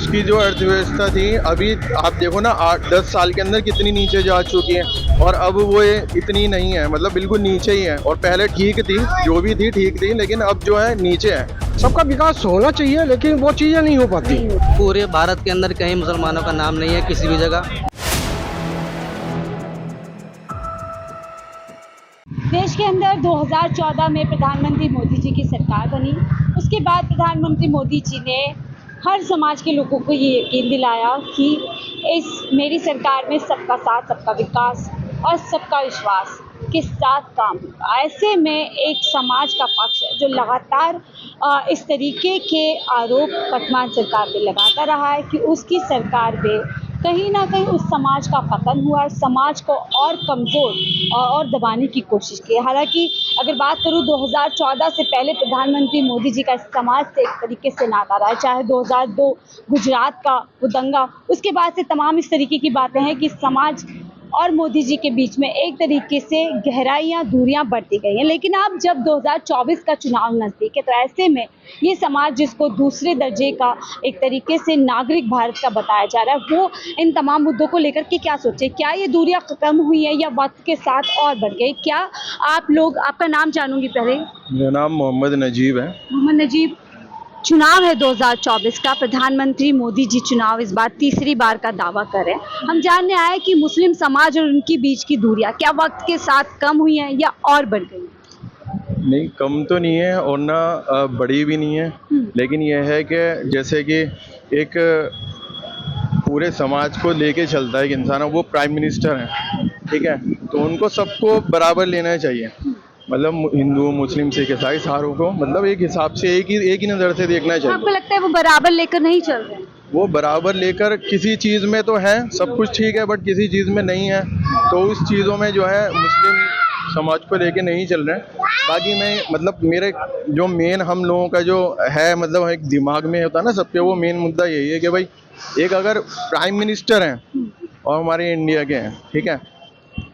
की जो अर्थव्यवस्था थी, अभी आप देखो ना 8-10 साल के अंदर कितनी नीचे जा चुकी है, और अब वो इतनी नहीं है, मतलब बिल्कुल नीचे ही है। और पहले ठीक थी, जो भी थी ठीक थी, लेकिन अब जो है नीचे है। सबका विकास होना चाहिए, लेकिन वो चीज़ें नहीं हो पाती। पूरे भारत के अंदर कहीं मुसलमानों का नाम नहीं है किसी भी जगह। देश के अंदर 2014 में प्रधानमंत्री मोदी जी की सरकार बनी। उसके बाद प्रधानमंत्री मोदी जी ने हर समाज के लोगों को ये यकीन दिलाया कि इस मेरी सरकार में सबका साथ, सबका विकास और सबका विश्वास के साथ काम होगा। ऐसे में एक समाज का पक्ष है जो लगातार इस तरीके के आरोप वर्तमान सरकार पे लगाता रहा है कि उसकी सरकार पे कहीं ना कहीं उस समाज का पतन हुआ है, समाज को और कमज़ोर और दबाने की कोशिश की। हालांकि अगर बात करूं 2014 से पहले प्रधानमंत्री मोदी जी का इस समाज से एक तरीके से नाता रहा है, चाहे 2002 गुजरात का वो दंगा, उसके बाद से तमाम इस तरीके की बातें हैं कि समाज और मोदी जी के बीच में एक तरीके से गहराइयाँ दूरियां बढ़ती गई हैं। लेकिन अब जब 2024 का चुनाव नज़दीक है, तो ऐसे में ये समाज जिसको दूसरे दर्जे का एक तरीके से नागरिक भारत का बताया जा रहा है, वो इन तमाम मुद्दों को लेकर के क्या सोचे? क्या ये दूरियां कम हुई हैं या वक्त के साथ और बढ़ गई? क्या आप लोग, आपका नाम जानूंगी पहले। मेरा नाम मोहम्मद नजीब है। मोहम्मद नजीब, चुनाव है 2024 का, प्रधानमंत्री मोदी जी चुनाव इस बार तीसरी बार का दावा कर रहे हैं। हम जानने आए कि मुस्लिम समाज और उनके बीच की दूरियां क्या वक्त के साथ कम हुई हैं या और बढ़ गई? नहीं, कम तो नहीं है और ना बड़ी भी नहीं है, लेकिन यह है कि जैसे कि एक पूरे समाज को लेके चलता है एक इंसान, वो प्राइम मिनिस्टर हैं, ठीक है, तो उनको सबको बराबर लेना चाहिए। मतलब हिंदू, मुस्लिम, सिख, ईसाई सारों को मतलब एक हिसाब से एक ही नज़र से देखना चाहिए। आपको लगता है वो बराबर लेकर नहीं चल रहे हैं? वो बराबर लेकर किसी चीज़ में तो है, सब कुछ ठीक है, बट किसी चीज़ में नहीं है, तो उस चीज़ों में जो है मुस्लिम समाज को लेके नहीं चल रहे हैं। बाकी मैं मतलब मेरे जो मेन हम लोगों का जो है, मतलब एक दिमाग में होता है ना सबके, वो मेन मुद्दा यही है कि भाई एक अगर प्राइम मिनिस्टर हैं और हमारे इंडिया के हैं, ठीक है,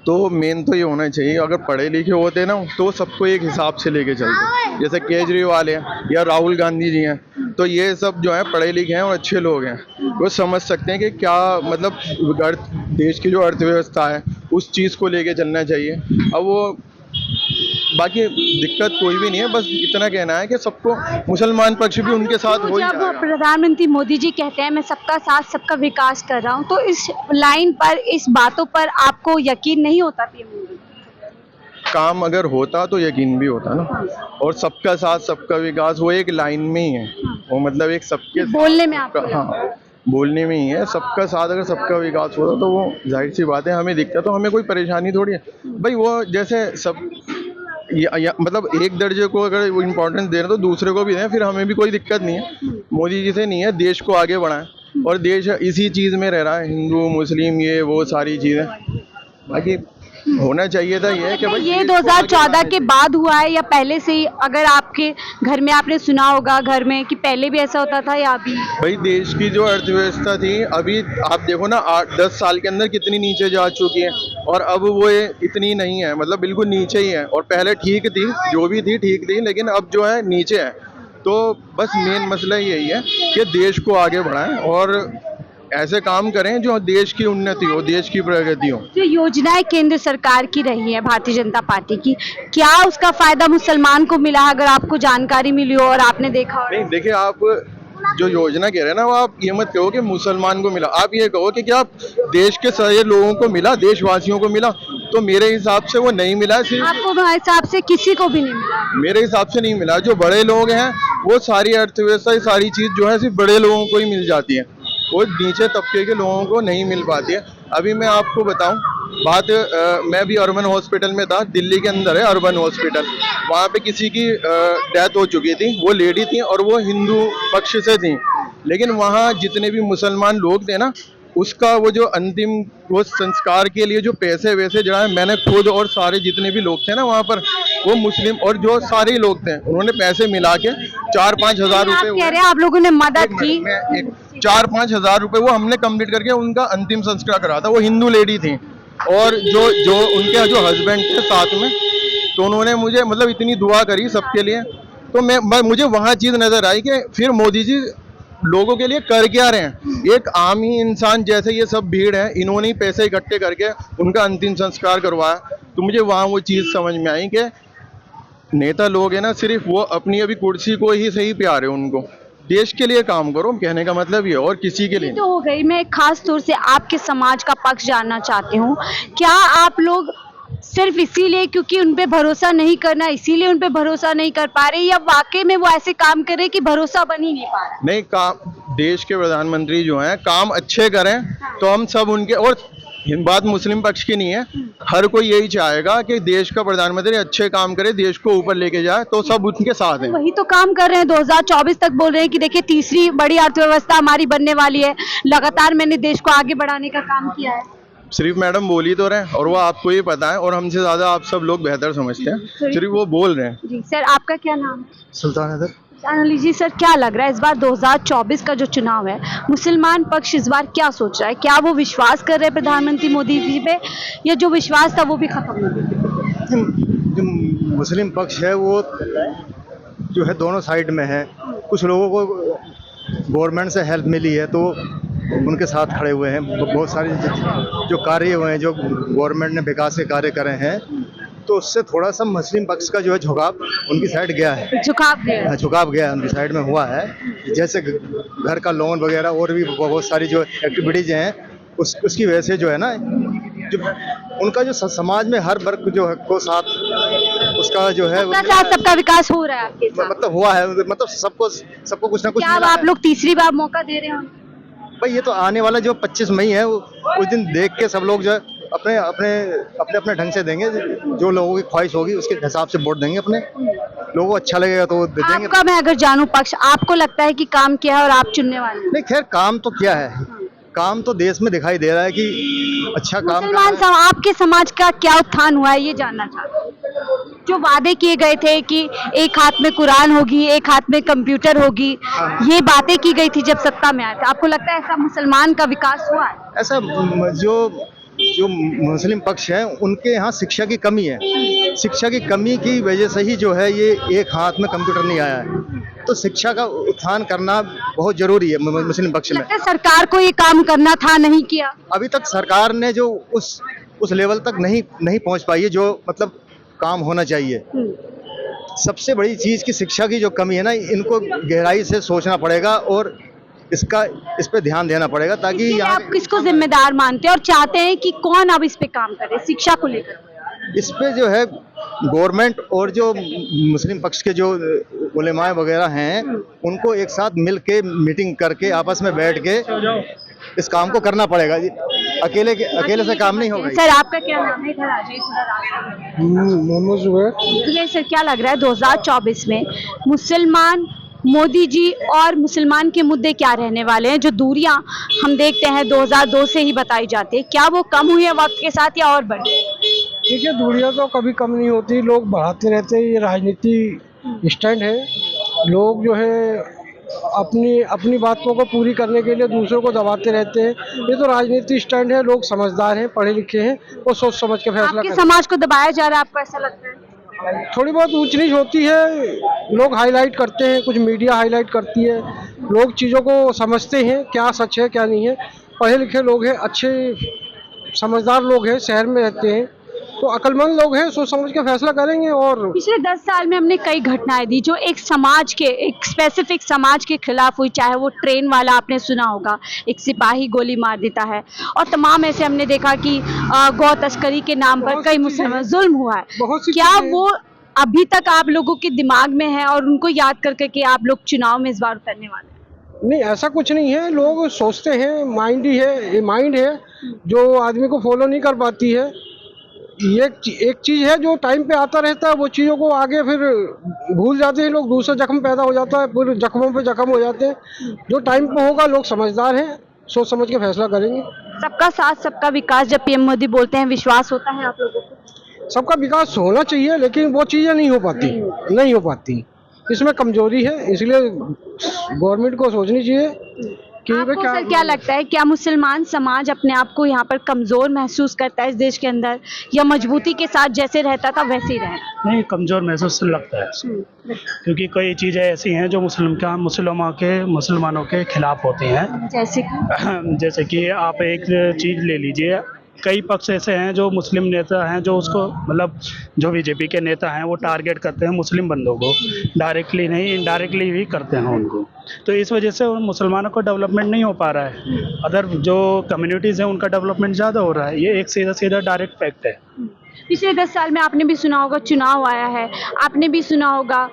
तो मेन तो ये होना चाहिए, अगर पढ़े लिखे होते ना तो सबको एक हिसाब से लेके चलते। जैसे केजरीवाल है या राहुल गांधी जी हैं, तो ये सब जो है पढ़े लिखे हैं और अच्छे लोग हैं, वो समझ सकते हैं कि क्या मतलब देश की जो अर्थव्यवस्था है उस चीज़ को लेके चलना चाहिए। अब वो बाकी दिक्कत कोई भी नहीं है, बस इतना कहना है कि सबको मुसलमान पक्ष भी उनके साथ हो ही जब जाएगा। प्रधानमंत्री मोदी जी कहते हैं मैं सबका साथ सबका विकास कर रहा हूं, तो इस लाइन पर, इस बातों पर आपको यकीन नहीं होता पीएम मोदी? काम अगर होता तो यकीन भी होता ना। और सबका साथ सबका विकास वो एक लाइन में ही है, वो मतलब एक सबके बोलने में आपको? हाँ, बोलने में ही है। सबका साथ अगर सबका विकास होता तो वो जाहिर सी बात है हमें दिखता, तो हमें कोई परेशानी थोड़ी है भाई। वो जैसे सब मतलब एक दर्जे को अगर इम्पोर्टेंस दे रहे तो दूसरे को भी दें, फिर हमें भी कोई दिक्कत नहीं है। मोदी जी से नहीं है, देश को आगे बढ़ाएं, और देश इसी चीज़ में रह रहा है, हिंदू मुस्लिम ये वो सारी चीज़ें। बाकी होना चाहिए था ये कि भाई ये 2014 के बाद हुआ है या पहले से ही? अगर आपके घर में आपने सुना होगा घर में कि पहले भी ऐसा होता था या अभी? भाई देश की जो अर्थव्यवस्था थी, अभी आप देखो ना 8-10 साल के अंदर कितनी नीचे जा चुकी है, और अब वो इतनी नहीं है, मतलब बिल्कुल नीचे ही है। और पहले ठीक थी, जो भी थी ठीक थी, लेकिन अब जो है नीचे है। तो बस मेन मसला यही है कि देश को आगे बढ़ाएं और ऐसे काम करें जो देश की उन्नति हो, देश की प्रगति हो। जो योजनाएं केंद्र सरकार की रही है भारतीय जनता पार्टी की, क्या उसका फायदा मुसलमान को मिला? अगर आपको जानकारी मिली हो और आपने देखा हो? नहीं, देखिए, आप जो योजना कह रहे हैं ना, वो आप ये मत कहो कि मुसलमान को मिला, आप ये कहो कि क्या देश के सारे लोगों को मिला, देशवासियों को मिला। तो मेरे हिसाब से वो नहीं मिला। सिर्फ आपको हिसाब से किसी को भी नहीं मिला? मेरे हिसाब से नहीं मिला। जो बड़े लोग हैं वो सारी अर्थव्यवस्था, सारी चीज़ जो है सिर्फ बड़े लोगों को ही मिल जाती है, वो नीचे तबके के लोगों को नहीं मिल पाती है। अभी मैं आपको बताऊं बात, मैं भी अर्बन हॉस्पिटल में था, दिल्ली के अंदर है अर्बन हॉस्पिटल। वहाँ पे किसी की डेथ हो चुकी थी, वो लेडी थी और वो हिंदू पक्ष से थी, लेकिन वहाँ जितने भी मुसलमान लोग थे ना, उसका वो जो अंतिम वो संस्कार के लिए जो पैसे वैसे जो है, मैंने खुद और सारे जितने भी लोग थे ना वहाँ पर, वो मुस्लिम और जो सारे लोग थे, उन्होंने पैसे मिला के 4-5 हज़ार रुपये कह रहे हैं आप लोगों ने मदद की? 4-5 हज़ार रुपये वो हमने कंप्लीट करके उनका अंतिम संस्कार करा था। वो हिंदू लेडी थी और जो उनके जो हस्बैंड थे साथ में, तो उन्होंने मुझे मतलब इतनी दुआ करी सबके लिए। तो मुझे वहाँ चीज़ नज़र आई कि फिर मोदी जी लोगों के लिए कर क्या रहे हैं? एक आम ही इंसान जैसे ये सब भीड़ है, इन्होंने ही पैसे इकट्ठे करके उनका अंतिम संस्कार करवाया। तो मुझे वहाँ वो चीज़ समझ में आई कि नेता लोग हैं ना, सिर्फ वो अपनी अभी कुर्सी को ही सही प्यार है उनको। देश के लिए काम करो, कहने का मतलब ये, और किसी के लिए तो हो गई। मैं खास तौर से आपके समाज का पक्ष जानना चाहती हूँ। क्या आप लोग सिर्फ इसीलिए क्योंकि उन पे भरोसा नहीं करना, इसीलिए उन पे भरोसा नहीं कर पा रहे, या वाकई में वो ऐसे काम कर रहे कि भरोसा बन ही नहीं पा रहा? नहीं, काम देश के प्रधानमंत्री जो हैं काम अच्छे करें तो हम सब उनके, और ये बात मुस्लिम पक्ष की नहीं है, हर कोई यही चाहेगा कि देश का प्रधानमंत्री अच्छे काम करे, देश को ऊपर लेके जाए, तो सब उनके साथ हैं। वही तो काम कर रहे हैं। 2024 तक बोल रहे हैं कि देखिए तीसरी बड़ी अर्थव्यवस्था हमारी बनने वाली है, लगातार मैंने देश को आगे बढ़ाने का काम किया है। सिर्फ मैडम बोल ही तो रहे हैं, और वो आपको ही पता है, और हमसे ज्यादा आप सब लोग बेहतर समझते हैं, सिर्फ वो बोल रहे हैं। जी सर, आपका क्या नाम है? सुल्तान हैदर। अली जी सर, क्या लग रहा है इस बार 2024 का जो चुनाव है, मुसलमान पक्ष इस बार क्या सोच रहा है? क्या वो विश्वास कर रहे हैं प्रधानमंत्री मोदी जी पे, या जो विश्वास था वो भी खत्म हो गया? जो मुस्लिम पक्ष है वो जो है दोनों साइड में है। कुछ लोगों को गवर्नमेंट से हेल्प मिली है तो उनके साथ खड़े हुए हैं। बहुत सारे जो कार्य हुए हैं, जो गवर्नमेंट ने विकास के कार्य करे हैं, तो उससे थोड़ा सा मुस्लिम पक्ष का जो है झुकाव उनकी साइड गया है। झुकाव गया है, उनकी साइड में हुआ है। जैसे घर का लोन वगैरह और भी बहुत सारी जो एक्टिविटीज हैं, उसकी वजह से जो है ना, जो उनका जो समाज में हर वर्ग जो है को साथ उसका जो है सबका विकास हो रहा है आपके साथ? मतलब हुआ है, मतलब सबको कुछ ना कुछ। क्या आप लोग तीसरी बार मौका दे रहे हो? भाई ये तो आने वाला जो 25 मई है, उस दिन देख के सब लोग जो है अपने अपने ढंग से देंगे। जो लोगों की ख्वाहिश होगी उसके हिसाब से वोट देंगे। अपने लोगों को अच्छा लगेगा तो देंगे। आपका मैं अगर जानूं पक्ष, आपको लगता है कि काम किया है और आप चुनने वाले हैं? नहीं, खैर काम तो क्या है, काम तो देश में दिखाई दे रहा है कि अच्छा काम कर रहा है। आपके समाज का क्या उत्थान हुआ है, ये जानना चाहते हैं। जो वादे किए गए थे कि एक हाथ में कुरान होगी, एक हाथ में कंप्यूटर होगी, ये बातें की गई थी जब सत्ता में आए थे, आपको लगता है ऐसा मुसलमान का विकास हुआ है? ऐसा जो मुस्लिम पक्ष है उनके यहाँ शिक्षा की कमी है। शिक्षा की कमी की वजह से ही जो है ये एक हाथ में कंप्यूटर नहीं आया है। तो शिक्षा का उत्थान करना बहुत जरूरी है मुस्लिम पक्ष में। सरकार को ये काम करना था, नहीं किया। अभी तक सरकार ने जो उस लेवल तक नहीं पहुंच पाई है जो मतलब काम होना चाहिए। सबसे बड़ी चीज की शिक्षा की जो कमी है ना, इनको गहराई से सोचना पड़ेगा और इस पे ध्यान देना पड़ेगा, ताकि यहाँ आप किसको जिम्मेदार मानते हैं और चाहते हैं कि कौन अब इस पे काम करे शिक्षा को लेकर? इस पे जो है गवर्नमेंट और जो मुस्लिम पक्ष के जो उलेमाए वगैरह हैं, उनको एक साथ मिल के मीटिंग करके आपस में बैठ के इस काम को करना पड़ेगा। अकेले से काम नहीं होगा। सर, आपका क्या नाम है? इधर आ जाइए थोड़ा। मोहम्मद जुबैर। सर, क्या लग रहा है 2024 में मुसलमान, मोदी जी और मुसलमान के मुद्दे क्या रहने वाले हैं? जो दूरियां हम देखते हैं 2002 से ही बताई जाती है, क्या वो कम हुई है वक्त के साथ या और बढ़ी? देखिए, दूरियां तो कभी कम नहीं होती, लोग बढ़ाते रहते हैं। ये राजनीति स्टैंड है। लोग जो है अपनी बातों को पूरी करने के लिए दूसरों को दबाते रहते हैं। ये तो राजनीति स्टैंड है। लोग समझदार हैं, पढ़े लिखे हैं, वो सोच समझ के फैसला करते हैं। समाज को दबाया जा रहा है, आपको ऐसा लगता है? थोड़ी बहुत ऊंच नीच होती है, लोग हाईलाइट करते हैं, कुछ मीडिया हाईलाइट करती है। लोग चीज़ों को समझते हैं, क्या सच है क्या नहीं है। पढ़े लिखे लोग हैं, अच्छे समझदार लोग हैं, शहर में रहते हैं, तो अक्लमंद लोग हैं, सोच समझ के फैसला करेंगे। और पिछले 10 साल में हमने कई घटनाएं दी जो एक समाज के, एक स्पेसिफिक समाज के खिलाफ हुई। चाहे वो ट्रेन वाला आपने सुना होगा, एक सिपाही गोली मार देता है, और तमाम ऐसे हमने देखा कि गौ तस्करी के नाम पर कई मुसलमान जुल्म हुआ है। क्या वो अभी तक आप लोगों के दिमाग में है और उनको याद करके कि आप लोग चुनाव में इस बार उतरने वाले हैं? नहीं, ऐसा कुछ नहीं है। लोग सोचते हैं, माइंड ही है, ये माइंड है जो आदमी को फॉलो नहीं कर पाती है। ये एक चीज़ है जो टाइम पे आता रहता है, वो चीज़ों को आगे फिर भूल जाते हैं लोग। दूसरा जख्म पैदा हो जाता है, फिर जख्मों पे जख्म हो जाते हैं। जो टाइम पे होगा, लोग समझदार हैं, सोच समझ के फैसला करेंगे। सबका साथ सबका विकास जब पीएम मोदी बोलते हैं, विश्वास होता है आप लोगों को? सबका विकास होना चाहिए, लेकिन वो चीज़ें नहीं हो पाती। इसमें कमजोरी है, इसलिए गवर्नमेंट को सोचनी चाहिए कहीं पे आपको सर क्या लगता है, क्या मुसलमान समाज अपने आप को यहाँ पर कमजोर महसूस करता है इस देश के अंदर, या मजबूती के साथ जैसे रहता था वैसे ही रहना? नहीं, कमज़ोर महसूस लगता है, क्योंकि कई चीज़ें ऐसी हैं जो मुसलमानों के खिलाफ होती हैं। जैसे कि जैसे कि आप एक चीज़ ले लीजिए, कई पक्ष ऐसे हैं जो मुस्लिम नेता हैं जो उसको मतलब जो बीजेपी के नेता हैं वो टारगेट करते हैं मुस्लिम बंदों को, डायरेक्टली नहीं इनडायरेक्टली भी करते हैं उनको। तो इस वजह से उन मुसलमानों का डेवलपमेंट नहीं हो पा रहा है। अदर जो कम्युनिटीज़ हैं उनका डेवलपमेंट ज़्यादा हो रहा है। ये एक सीधा डायरेक्ट फैक्ट है। पिछले 10 साल में आपने भी सुना होगा, चुनाव आया है, आपने भी सुना होगा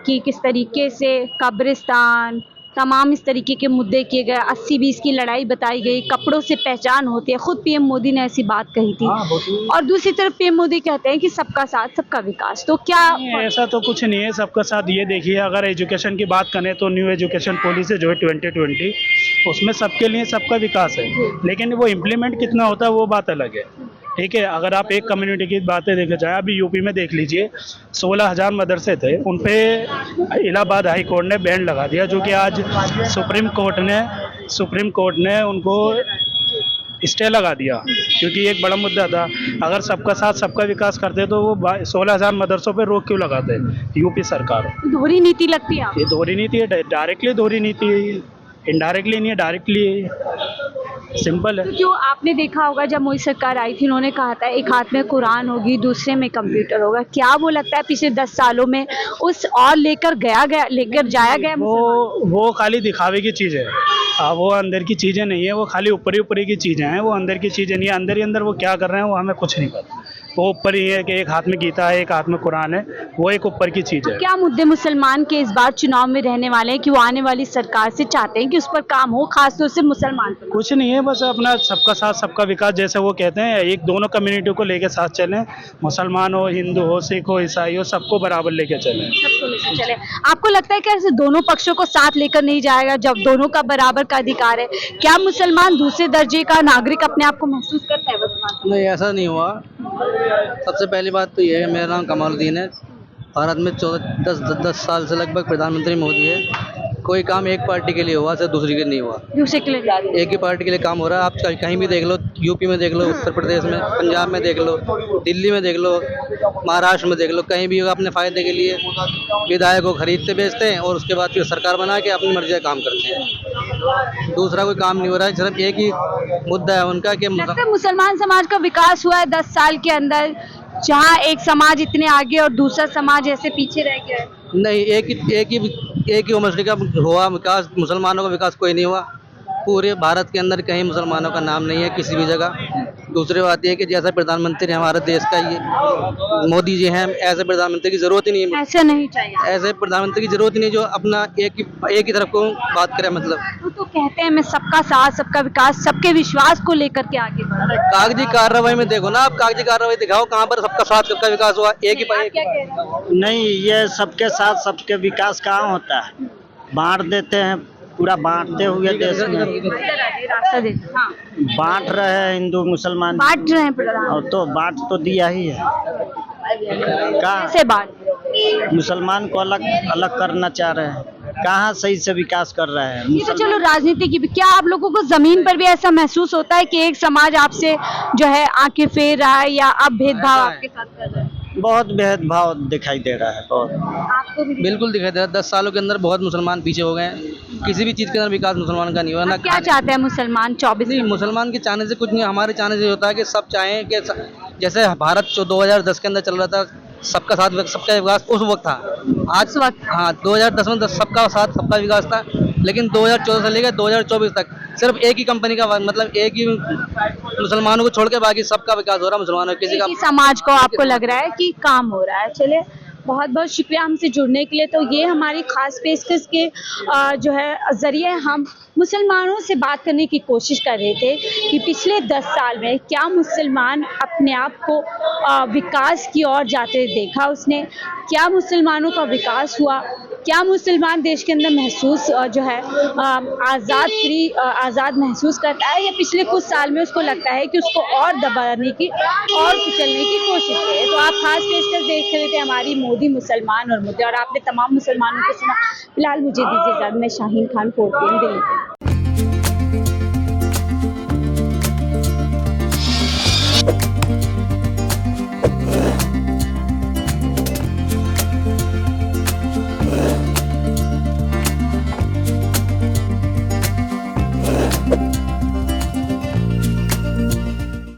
कि किस तरीके से कब्रिस्तान, तमाम इस तरीके के मुद्दे किए गए, 80-20 की लड़ाई बताई गई, कपड़ों से पहचान होती है। खुद पीएम मोदी ने ऐसी बात कही थी। और दूसरी तरफ पीएम मोदी कहते हैं कि सबका साथ सबका विकास। तो क्या ऐसा तो कुछ नहीं है सबका साथ। ये देखिए, अगर एजुकेशन की बात करें तो न्यू एजुकेशन पॉलिसी जो है 2020, उसमें सबके लिए सबका विकास है, लेकिन वो इम्प्लीमेंट कितना होता है वो बात अलग है। ठीक है, अगर आप एक कम्युनिटी की बातें देखा जाए, अभी यूपी में देख लीजिए, 16,000 मदरसे थे, उन पे इलाहाबाद हाई कोर्ट ने बैन लगा दिया, जो कि आज सुप्रीम कोर्ट ने उनको स्टे लगा दिया, क्योंकि एक बड़ा मुद्दा था। अगर सबका साथ सबका विकास करते तो वो 16,000 मदरसों पे रोक क्यों लगाते यूपी सरकार? दोहरी नीति लगती है आपको? ये दोहरी नीति है, डायरेक्टली दोहरी नीति है, इनडायरेक्टली नहीं है, डायरेक्टली सिंपल है। तो जो आपने देखा होगा जब मोदी सरकार आई थी, उन्होंने कहा था एक हाथ में कुरान होगी, दूसरे में कंप्यूटर होगा। क्या वो लगता है पिछले 10 सालों में उस और लेकर जाया गया? वो खाली दिखावे की चीज़ है, वो अंदर की चीज़ें नहीं है, वो खाली ऊपरी की चीज़ें हैं, वो अंदर की चीज़ें नहीं है। अंदर ही अंदर वो क्या कर रहे हैं वो हमें कुछ नहीं पता। वो ऊपर ही है कि एक हाथ में गीता है, एक हाथ में कुरान है, वो एक ऊपर की चीज़ है। क्या मुद्दे मुसलमान के इस बार चुनाव में रहने वाले हैं कि वो आने वाली सरकार से चाहते हैं कि उस पर काम हो, खासतौर से मुसलमान पर? कुछ नहीं है, बस अपना सबका साथ सबका विकास, जैसे वो कहते हैं, एक दोनों कम्युनिटी को लेके साथ चलें, मुसलमान हो, हिंदू हो, सिख हो, ईसाई हो, सबको बराबर लेके चलें। सबको लेकर चले। आपको लगता है कि ऐसे दोनों पक्षों को साथ लेकर नहीं जाएगा जब दोनों का बराबर का अधिकार है? क्या मुसलमान दूसरे दर्जे का नागरिक अपने आप को महसूस करता है वर्तमान में? नहीं, ऐसा नहीं हुआ। सबसे पहली बात तो ये है, मेरा नाम कमालुद्दीन है। भारत में 10 साल से लगभग प्रधानमंत्री मोदी है। कोई काम एक पार्टी के लिए हुआ, सिर्फ दूसरी के नहीं हुआ। दूसरे के लिए एक ही पार्टी के लिए काम हो रहा है। आप कहीं भी देख लो, यूपी में देख लो, उत्तर प्रदेश में, पंजाब में देख लो, दिल्ली में देख लो, महाराष्ट्र में देख लो, कहीं भी अपने फ़ायदे के लिए विधायक को खरीदते बेचते हैं और उसके बाद फिर सरकार बना के अपनी मर्जी का काम करते हैं। दूसरा कोई काम नहीं हो रहा है, सिर्फ एक ही मुद्दा है उनका कि लगता है मुसलमान समाज का विकास हुआ है 10 साल के अंदर, जहाँ एक समाज इतने आगे और दूसरा समाज ऐसे पीछे रह गया है? नहीं, एक ही उम्र का हुआ विकास। मुसलमानों का विकास कोई नहीं हुआ। पूरे भारत के अंदर कहीं मुसलमानों का नाम नहीं है किसी भी जगह। दूसरी बात यह कि जैसा प्रधानमंत्री हमारे देश का ये मोदी जी हैं, ऐसे प्रधानमंत्री की जरूरत ही नहीं है। ऐसा नहीं चाहिए। ऐसे प्रधानमंत्री की जरूरत ही नहीं जो अपना एक ही तरफ को बात करे। मतलब वो तो कहते हैं मैं सबका साथ सबका विकास, सबके विश्वास को लेकर के आगे बढ़ा। कागजी कार्रवाई में देखो ना, आप कागजी कार्रवाई दिखाओ कहाँ पर सबका साथ सबका विकास हुआ। एक ही क्या कह रहे हैं? नहीं, ये सबके साथ सबके विकास कहाँ होता है? बांट देते हैं, पूरा बांटते हुए देश में रास्ता दे। हाँ, बांट रहे हैं हिंदू मुसलमान, बांट रहे हैं प्रधान। और तो बांट तो दिया ही है। कैसे बांट? मुसलमान को अलग अलग करना चाह रहे हैं, कहाँ सही से विकास कर रहे हैं? ये तो चलो राजनीति की भी, क्या आप लोगों को जमीन पर भी ऐसा महसूस होता है कि एक समाज आपसे जो है आंखें फेर रहा है या अब भेदभाव आपके साथ कर रहा है? बहुत भेदभाव दिखाई दे रहा है, बहुत। आपको भी बिल्कुल दिखाई दे रहा है। 10 सालों के अंदर बहुत मुसलमान पीछे हो गए हैं। किसी भी चीज़ के अंदर विकास मुसलमान का नहीं हुआ। ना क्या चाहते हैं मुसलमान 24? नहीं, मुसलमान के चाहने से कुछ नहीं, हमारे चाहने से होता है कि सब चाहें कि जैसे भारत जो 2010 के अंदर चल रहा था, सबका साथ सबका विकास उस वक्त था। आज वक्त, हाँ, 2010 में सबका साथ सबका विकास था, लेकिन 2014 से लेकर 2024 तक सिर्फ एक ही कंपनी का, मतलब एक ही मुसलमानों को छोड़ के बाकी सबका विकास हो रहा है। मुसलमानों किसी का समाज को आपको लग रहा है कि काम हो रहा है। चलिए, बहुत बहुत शुक्रिया हमसे जुड़ने के लिए। तो ये हमारी खास पेशकश के जो है ज़रिए हम मुसलमानों से बात करने की कोशिश कर रहे थे कि पिछले 10 साल में क्या मुसलमान अपने आप को विकास की ओर जाते देखा उसने, क्या मुसलमानों का विकास हुआ, क्या मुसलमान देश के अंदर महसूस जो है आज़ाद महसूस करता है, या पिछले कुछ साल में उसको लगता है कि उसको और दबाने की और कुचलने की कोशिश है। तो आप खास पेशकश देख रहे थे हमारी मोदी मुसलमान और मुद्दे, और आपने तमाम मुसलमानों को सुना। फिलहाल मुझे दीजिए इजाज़त, मैं शाहीन खान, 4 PM, दिल्ली। है।